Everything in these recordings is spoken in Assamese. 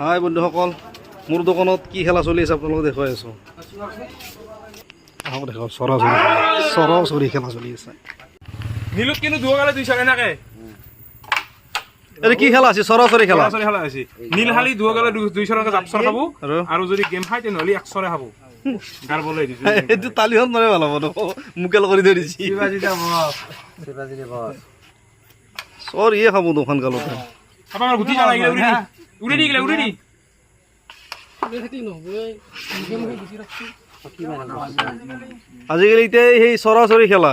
হাই বন্ধুসকল, মোৰ দোকানত কি খেলা চলি আছে আপোনালোকে দেখুৱাই আছোঁ। আহক দেখক চৰাচৰি খেলা চলি আছে। নীলত কিন্তু দুগালে 200 এনেকে এইটো কি খেলা আছে? চৰাচৰি খেলা আছে। নীল হালি দুগালে 200 টকা জাপচৰ খাব আৰু যদি গেম খাই তেনেহ'লে 100 খাব। গাৰ বলাই দিছো এইটো তালিখন নৰে ভাল হ'ব মুকেল কৰি থৈ দিছি। চৰ ইয়ে খাব দোকান কালতে। আপোনাৰ গুটি জানা উৰি দি আজিকালি এতিয়া সেই চৰাচৰি খেলা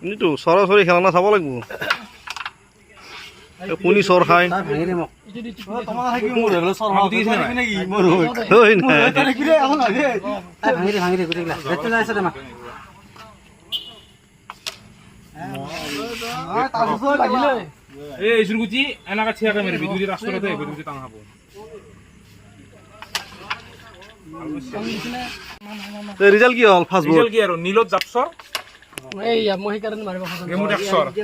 এইটো চৰাচৰি খেলা না চাব লাগিব। কোনি চৰ খায় এই গুটি এনেকা থিয়াকে মাৰিবি যদি ৰাস্তাতে আহিব তুমি টাং খাব। ৰিজাল্ট কি হ'ল? ফাৰ্ষ্ট বল কি আৰু নীলত জাপচৰ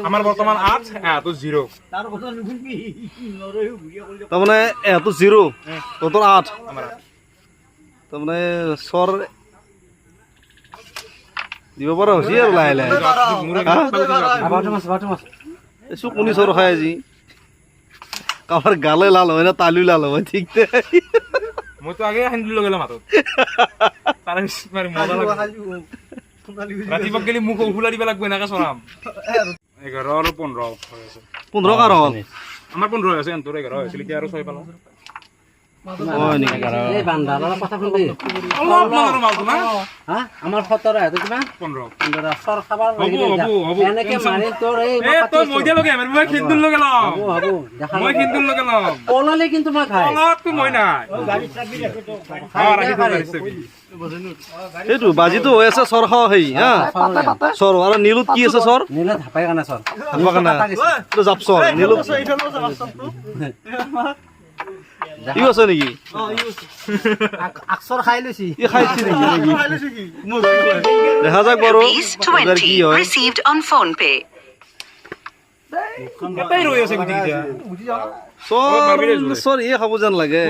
আমাৰ বৰ্তমান 8 এটো 0 তাৰমানে এটো 0 তোৰ 8 তাৰমানে চৰ দিব পৰা হৈছে আৰু লাহে লাহে এসো কোনি চৰ খাই আজি কাবাৰ গালে লাল হয় না তালু লাল হয় ঠিক তে মই তো আগে হান্দি লগালে মাতত তাৰে মাৰি মজা লাগে ৰাতিপুৱা গেলি মুখ উফুলা দিব লাগব এনেকা চৰাম 11 আৰু 15 হৈ আছে 15 কাৰ হ'ল আমাৰ 15 আছে এন্তৰ 11 হৈছিল কি আৰু 6 পালা হয় নেকি এই বান্দালৰ কথা শুনবি অলপ মানৰ মাল না হা আমাৰ 17 হেতু কিমান 15 সৰ খাবাৰ হ'ব এনেকে মাৰি তোৰ এই তই মই দিয়া লগে মই খিন্দুল লগে লম হ'ব দেখা মই খিন্দুল লগে লম পলালে কিন্তু মই খাই অলপ তো মই নাই গাড়ী চাবি ৰাখি এইটো বাজিটো হৈ আছে চৰ খাও হেই হা চৰ আৰু নীলত কি আছে চৰ নীলত হাপাই কানা চৰ হাপা কানা তো জাপ চৰ নীলত ই আছে নেকি আকছৰ খাই লৈছি ই খাইছি নেকি দেখা যাক বাৰু এবাৰ কি হয় received on phone pay এটাই ৰৈ আছে গুটি কিটা চৰ ইয়ে খাব যেন লাগে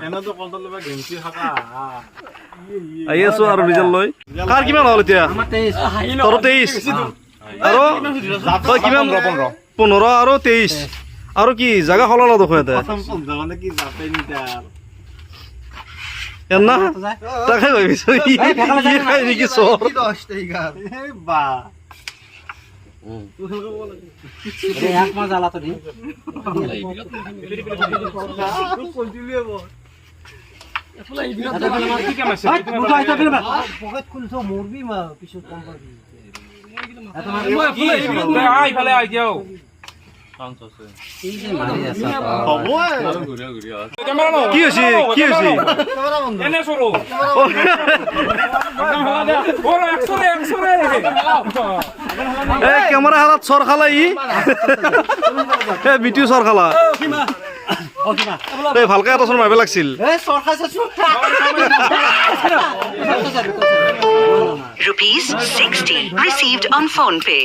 এনাটো কন্ট্ৰল লবা গেমছি খাকা আহি আছো আৰু ৰিজাল্ট লৈ কাৰ কিমান হ'ল এতিয়া আমাৰ 23 তোৰ 23 আৰু তই কিমান 15 আৰু 23 আৰু কি জায়গা হলালো দেখো এতে এন্না তাকে ভাবিছো ই খাই নেকি চৰ এক মাস জ্বালা তো দি কি হৈছে এনে সৰো এ কেমেৰা হালত চৰ খালা ই এ বিটিও চৰ খালা এই ভালকে এটা চৰ মাৰিব লাগছিল rupees 60 received on phone pay